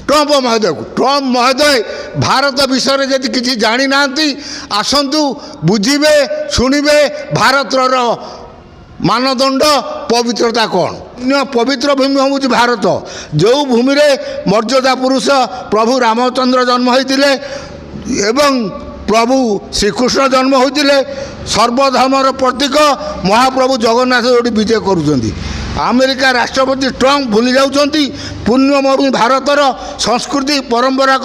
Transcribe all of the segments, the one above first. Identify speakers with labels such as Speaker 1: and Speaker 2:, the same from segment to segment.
Speaker 1: Trump महोदय को। Trump महोदय भारत विषय जदि किसी जानी ना आसतु बुझे शुणे भारतर मानदंड पवित्रता कौन। पवित्र भूमि हूँ भारत, जो भूमि रे मर्यादा पुरुष प्रभु रामचंद्र जन्म होते एवं प्रभु श्रीकृष्ण जन्म होते, सर्वधर्मर प्रतीक महाप्रभु जगन्नाथ जो विजय करुँच। अमेरिका राष्ट्रपति ट्रम्प भूली जाउछंती पुण्यभूमि भारतर संस्कृति परंपरा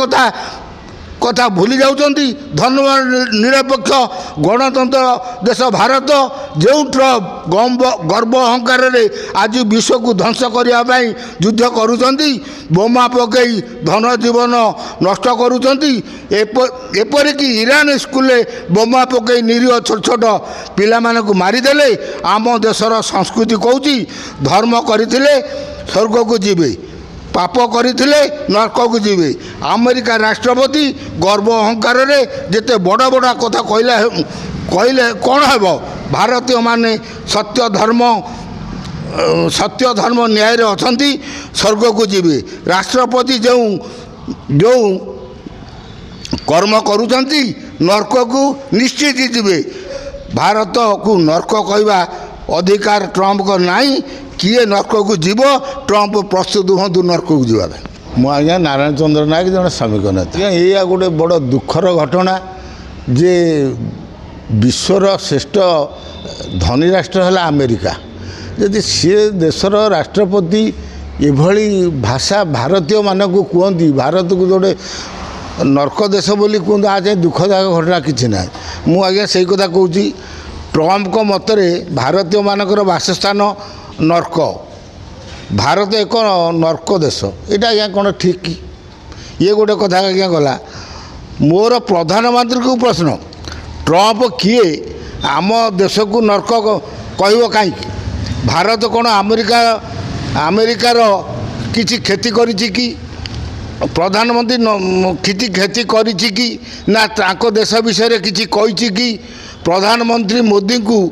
Speaker 1: कथा भूली जाउछंती। धर्मनिरपेक्ष गणतंत्र देश भारत जो ट्रम्प गर्व अहंकार रे आज विश्व को ध्वंस करने युद्ध करुछंती, बोमा पकई धन जीवन नष्ट करुछंती। एपरिक ईरान स्कूल बोमा पकई निरीह छोट छोट पिला मानकु मारिदेले। आम देशर संस्कृति कहूँ धर्म करथिले स्वर्ग को जीवे, पाप करथिले नरक को जीवे। अमेरिका राष्ट्रपति गर्व अहंकार रे जेते बड़ बड़ कथा कहले कौन हेब। भारतीय माने सत्य धर्म न्याय रे अछंती, स्वर्ग को जीवे। राष्ट्रपति जो जो कर्म करुछंती नरक को निश्चित जीवे। भारत को नरक कहवा अधिकार ट्रम्प को नहीं। किए नरक को जीव, ट्रम्प प्रस्तुत हूँ नरक को जीवा।
Speaker 2: मुझे नारायण चंद्र नायक जन श्रमिक नेता। या गोटे बड़ दुखर घटना जे विश्वर श्रेष्ठ धनी राष्ट्र है अमेरिका, यदि सी देशर राष्ट्रपति एभली भाषा भारतीय मानक कहती, भारत को जोटे नरक देश बोली कहते, आज दुखदायक घटना किसी ना। मुझे से कथा कहूँ ट्रम्प को मतरे भारतीय मानकर बासस्थान नरक, भारत एक नरक देश। यहाँ आज्ञा कौन ठीक कि ये गोटे कथा आज्ञा गला। मोर प्रधानमंत्री को प्रश्न, ट्रम्प किए आम देश को नरक कह कहीं? भारत कौन अमेरिकार किसी क्षति करिछि कि? प्रधानमंत्री किसी क्षति करिछि कि ना ताको देश विषय किसी कही कि? प्रधानमंत्री मोदी को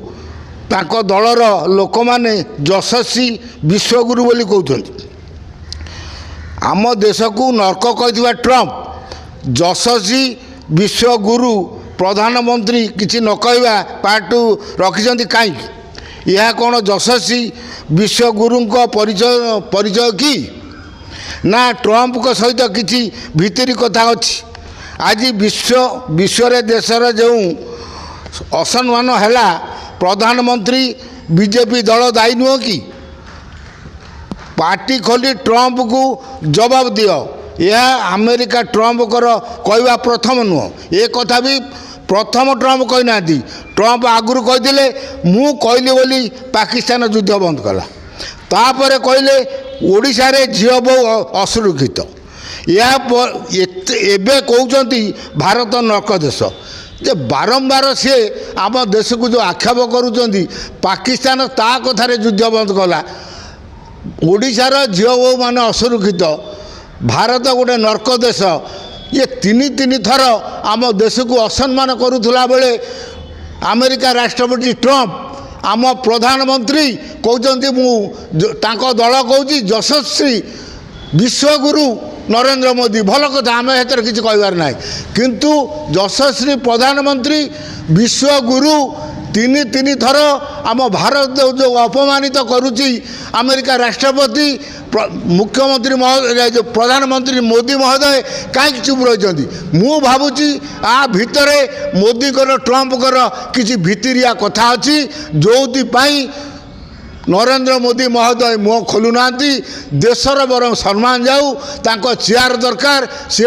Speaker 2: ताको दलर लोक माने यशस्वी विश्वगुरु बोली कहते। आम देश को नरक कह ट्रम्प यशस्वी विश्वगुरु प्रधानमंत्री किसी न कहवा पार्टू रखिंट कहीं? यह कौन यशस्वी विश्वगुरु परिचय कि ना ट्रम्प को सहित किसी भितरी कथा अच्छी? आज विश्व देशर जो असम्मान है प्रधानमंत्री बीजेपी दल दायी नुह कि? पार्टी खोली ट्रम्प को जवाब दियो। यह अमेरिका ट्रम्प कहवा प्रथम नुह, ये कथा भी प्रथम ट्रम्प कही ना। ट्रम्प आगुरी कहते मु कहली बोली पाकिस्तान युद्ध बंद कला, तापर कहले ओडिशा रे झील बो असुरक्षित। यह एबे कहते भारत नरक देश। जे बारंबार सी आम देश को जो आक्षेप करुँच पाकिस्तान ता कथार युद्ध बंद कला, ओडिशार झील बो मान असुरक्षित, भारत गोटे नरक देश। ये तीन थर आम देश को असम्मान करुला बेले अमेरिका राष्ट्रपति ट्रम्प आम प्रधानमंत्री कहते मुझे दल कौच यशस्वी विश्वगुरु नरेंद्र मोदी। भल कथा, आम हेतर किसी कहबार ना, किंतु यशस्वी प्रधानमंत्री विश्वगुरु तीन थर आम भारत जो अपमानित करुच्ची अमेरिका राष्ट्रपति मुख्यमंत्री महोदय जो प्रधानमंत्री मोदी महोदय कहीं चुप रही। मु भावुची आ भितरे मोदी ट्रम्पकर किसी भितरिया कथा अच्छी जो नरेंद्र मोदी महोदय मुह खोलुना। देशर बर सम्मान जाऊ, तांको चेयर दरकार, सी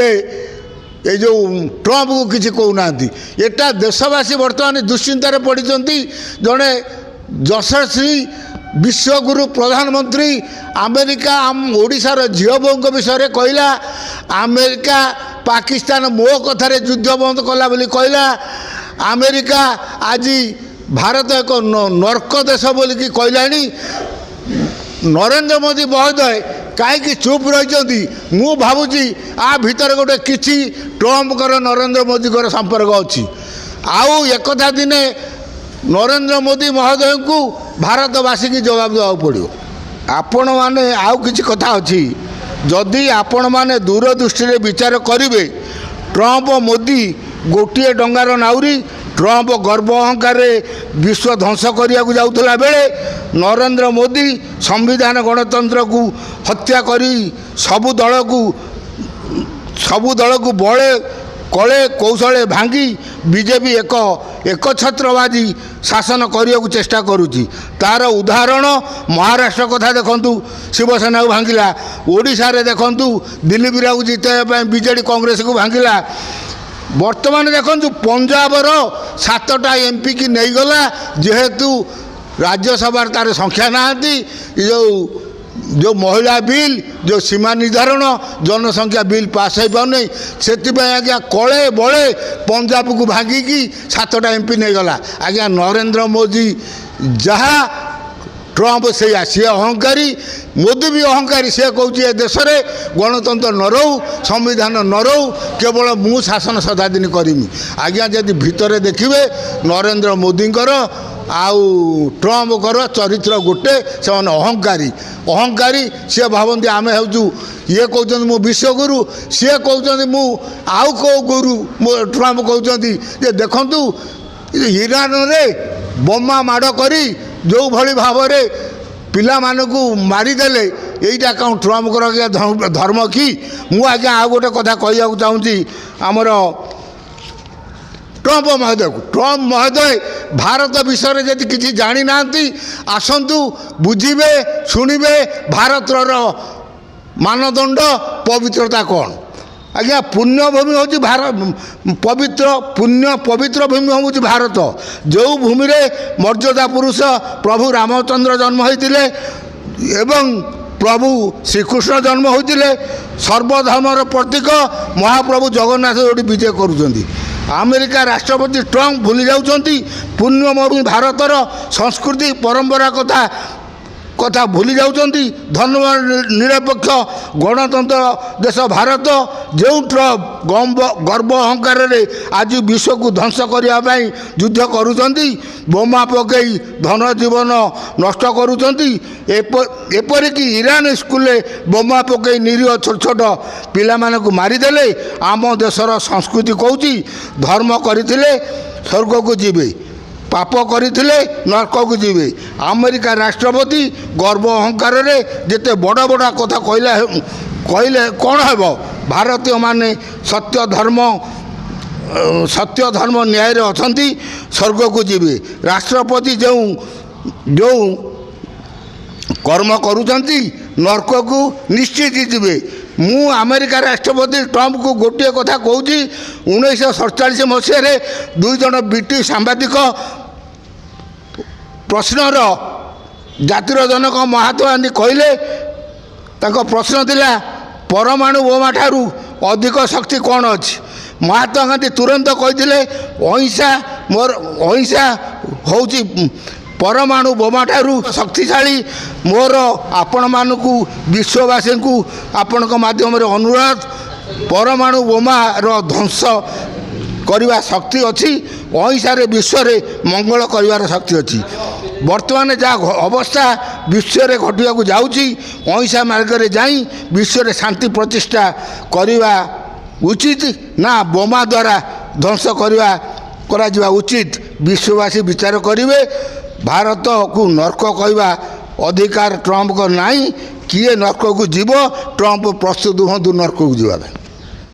Speaker 2: ये जो ट्रम्प को किसी कहूना। एटा देशवासी बर्तमान दुश्चिंतार पड़ी। जड़े यशस्वी विश्वगुरु प्रधानमंत्री अमेरिका आम ओडिशार झील बों विषय कहला, अमेरिका पाकिस्तान मो कथार युद्ध बंद कला बोली कहला। अमेरिका आज भारत एक नरक देश बोलिकी कहलानी। नरेंद्र मोदी महोदय कहीं चुप रही। मु भावुची आ भितर गोटे किसी ट्रम्पकर नरेंद्र मोदी संपर्क अच्छी। आउ एक कथा दिने नरेंद्र मोदी महोदय को भारतवासी की जवाब देवा पड़ो। आपण मैंने आउ किसी कथा अच्छी
Speaker 1: ଯଦି ଆପଣମାନେ ଦୂରଦୃଷ୍ଟିରେ ବିଚାର କରିବେ ଟ୍ରମ୍ପ ମୋଦି ଗୋଟିଏ ଡଙ୍ଗାର ନାଉରୀ। ଟ୍ରମ୍ପ ଗର୍ବ ଅହଙ୍କାରରେ ବିଶ୍ୱ ଧ୍ୱଂସ କରିବାକୁ ଯାଉଥିଲା ବେଳେ ନରେନ୍ଦ୍ର ମୋଦି ସମ୍ବିଧାନ ଗଣତନ୍ତ୍ରକୁ ହତ୍ୟା କରି ସବୁ ଦଳକୁ ବଳେ କଳେ କୌଶଳେ ଭାଙ୍ଗି ବିଜେପି ଏକଛତ୍ରବାଦୀ ଶାସନ କରିବାକୁ ଚେଷ୍ଟା କରୁଛି। ତା'ର ଉଦାହରଣ ମହାରାଷ୍ଟ୍ର କଥା ଦେଖନ୍ତୁ, ଶିବସେନାକୁ ଭାଙ୍ଗିଲା। ଓଡ଼ିଶାରେ ଦେଖନ୍ତୁ ଦିଲ୍ଲୀପ ରାଓକୁ ଜିତାଇବା ପାଇଁ ବିଜେଡ଼ି କଂଗ୍ରେସକୁ ଭାଙ୍ଗିଲା। ବର୍ତ୍ତମାନ ଦେଖନ୍ତୁ ପଞ୍ଜାବର 7ଟା MP କି ନେଇଗଲା, ଯେହେତୁ ରାଜ୍ୟସଭାରେ ତା'ର ସଂଖ୍ୟା ନାହାନ୍ତି। ଯେଉଁ ମହିଳା ବିଲ୍, ଯେଉଁ ସୀମା ନିର୍ଦ୍ଧାରଣ, ଜନସଂଖ୍ୟା ବିଲ୍ ପାସ୍ ହୋଇପାରୁନି, ସେଥିପାଇଁ ଆଜ୍ଞା କଳେ ବଳେ ପଞ୍ଜାବକୁ ଭାଙ୍ଗିକି 7ଟା MP ନେଇଗଲା। ଆଜ୍ଞା ନରେନ୍ଦ୍ର ମୋଦି ଯାହା ଟ୍ରମ୍ପ ସେଇଆ, ସିଏ ଅହଙ୍କାରୀ, ମୋଦି ବି ଅହଙ୍କାରୀ। ସିଏ କହୁଛି ଏ ଦେଶରେ ଗଣତନ୍ତ୍ର ନ ରହୁ, ସମ୍ବିଧାନ ନ ରହୁ, କେବଳ ମୁଁ ଶାସନ ସଦାଦିନ କରିମି। ଆଜ୍ଞା ଯଦି ଭିତରେ ଦେଖିବେ ନରେନ୍ଦ୍ର ମୋଦିଙ୍କର ଆଉ ଟ୍ରମ୍ପଙ୍କର ଚରିତ୍ର ଗୋଟେ, ସେମାନେ ଅହଙ୍କାରୀ। ସିଏ ଭାବନ୍ତି ଆମେ ହେଉଛୁ, ଇଏ କହୁଛନ୍ତି ମୁଁ ବିଶ୍ୱଗୁରୁ, ସିଏ କହୁଛନ୍ତି ମୁଁ ଆଉ କେଉଁ ଗୁରୁ। ଟ୍ରମ୍ପ କହୁଛନ୍ତି ଯେ ଦେଖନ୍ତୁ ଇରାନରେ ବୋମା ମାଡ଼ କରି ଯେଉଁଭଳି ଭାବରେ ପିଲାମାନଙ୍କୁ ମାରିଦେଲେ, ଏଇଟା କ'ଣ ଟ୍ରମ୍ପଙ୍କର ଆଜ୍ଞା ଧର୍ମ କି? ମୁଁ ଆଜ୍ଞା ଆଉ ଗୋଟେ କଥା କହିବାକୁ ଚାହୁଁଛି ଆମର ଟ୍ରମ୍ପ ମହୋଦୟ ଭାରତ ବିଷୟରେ ଯଦି କିଛି ଜାଣିନାହାନ୍ତି, ଆସନ୍ତୁ ବୁଝିବେ, ଶୁଣିବେ ଭାରତର ମାନଦଣ୍ଡ, ପବିତ୍ରତା କ'ଣ। ଆଜ୍ଞା ପୁଣ୍ୟଭୂମି ହେଉଛି ପବିତ୍ର ଭୂମି ହେଉଛି ଭାରତ। ଯେଉଁ ଭୂମିରେ ମର୍ଯ୍ୟାଦା ପୁରୁଷ ପ୍ରଭୁ ରାମଚନ୍ଦ୍ର ଜନ୍ମ ହୋଇଥିଲେ ଏବଂ ପ୍ରଭୁ ଶ୍ରୀକୃଷ୍ଣ ଜନ୍ମ ହୋଇଥିଲେ, ସର୍ବଧର୍ମର ପ୍ରତୀକ ମହାପ୍ରଭୁ ଜଗନ୍ନାଥ ଯୋଉଠି ବିଜେ କରୁଛନ୍ତି। ଆମେରିକା ରାଷ୍ଟ୍ରପତି ଟ୍ରମ୍ପ ଭୁଲି ଯାଉଛନ୍ତି ପୁଣ୍ୟଭୂମି ଭାରତର ସଂସ୍କୃତି ପରମ୍ପରା କଥା ଭୁଲି ଯାଉଛନ୍ତି। ଧର୍ମ ନିରପେକ୍ଷ ଗଣତନ୍ତ୍ର ଦେଶ ଭାରତ, ଯେଉଁ ଟ୍ରମ୍ପ ଗର୍ବ ଅହଙ୍କାରରେ ଆଜି ବିଶ୍ୱକୁ ଧ୍ୱଂସ କରିବା ପାଇଁ ଯୁଦ୍ଧ କରୁଛନ୍ତି, ବୋମା ପକାଇ ଧନ ଜୀବନ ନଷ୍ଟ କରୁଛନ୍ତି। ଏପରିକି ଇରାନ ସ୍କୁଲରେ ବୋମା ପକାଇ ନିରୀହ ଛୋଟ ପିଲାମାନଙ୍କୁ ମାରିଦେଲେ। ଆମ ଦେଶର ସଂସ୍କୃତି କହୁଛି ଧର୍ମ କରିଥିଲେ ସ୍ୱର୍ଗକୁ ଯିବେ, ପାପ କରିଥିଲେ ନରକକୁ ଯିବେ। ଆମେରିକା ରାଷ୍ଟ୍ରପତି ଗର୍ବ ଅହଙ୍କାରରେ ଯେତେ ବଡ଼ କଥା କହିଲେ କ'ଣ ହେବ? ଭାରତୀୟମାନେ ସତ୍ୟ ଧର୍ମ ନ୍ୟାୟରେ ଅଛନ୍ତି, ସ୍ୱର୍ଗକୁ ଯିବେ। ରାଷ୍ଟ୍ରପତି ଯେଉଁ କର୍ମ କରୁଛନ୍ତି ନରକକୁ ନିଶ୍ଚିତ ଯିବେ। ମୁଁ ଆମେରିକା ରାଷ୍ଟ୍ରପତି ଟ୍ରମ୍ପକୁ ଗୋଟିଏ କଥା କହୁଛି, 1947 ମସିହାରେ 2 ଜଣ ବ୍ରିଟିଶ ସାମ୍ବାଦିକ ପ୍ରଶ୍ନର ଜାତିର ଜନକ ମହାତ୍ମା ଗାନ୍ଧୀ କହିଲେ, ତାଙ୍କ ପ୍ରଶ୍ନ ଥିଲା ପରମାଣୁ ବୋମା ଠାରୁ ଅଧିକ ଶକ୍ତି କ'ଣ ଅଛି? ମହାତ୍ମା ଗାନ୍ଧୀ ତୁରନ୍ତ କହିଥିଲେ ଅହିଂସା ହେଉଛି ପରମାଣୁ ବୋମା ଠାରୁ ଶକ୍ତିଶାଳୀ। ମୋର ଆପଣମାନଙ୍କୁ ବିଶ୍ୱବାସୀଙ୍କୁ ଆପଣଙ୍କ ମାଧ୍ୟମରେ ଅନୁରୋଧ, ପରମାଣୁ ବୋମାର ଧ୍ୱଂସ କରିବା ଶକ୍ତି ଅଛି, ଅହିଂସାରେ ବିଶ୍ୱରେ ମଙ୍ଗଳ କରିବାର ଶକ୍ତି ଅଛି। ବର୍ତ୍ତମାନ ଯାହା ଅବସ୍ଥା ବିଶ୍ୱରେ ଘଟିବାକୁ ଯାଉଛି, ଅହିଂସା ମାର୍ଗରେ ଯାଇ ବିଶ୍ୱରେ ଶାନ୍ତି ପ୍ରତିଷ୍ଠା କରିବା ଉଚିତ ନା ବୋମା ଦ୍ୱାରା ଧ୍ୱଂସ କରାଯିବା ଉଚିତ? ବିଶ୍ୱବାସୀ ବିଚାର କରିବେ। ଭାରତକୁ ନର୍କ କହିବା ଅଧିକାର ଟ୍ରମ୍ପଙ୍କ ନାହିଁ। କିଏ ନର୍କକୁ ଯିବ? ଟ୍ରମ୍ପ ପ୍ରସ୍ତୁତ ହୁଅନ୍ତୁ ନର୍କକୁ ଯିବା ପାଇଁ।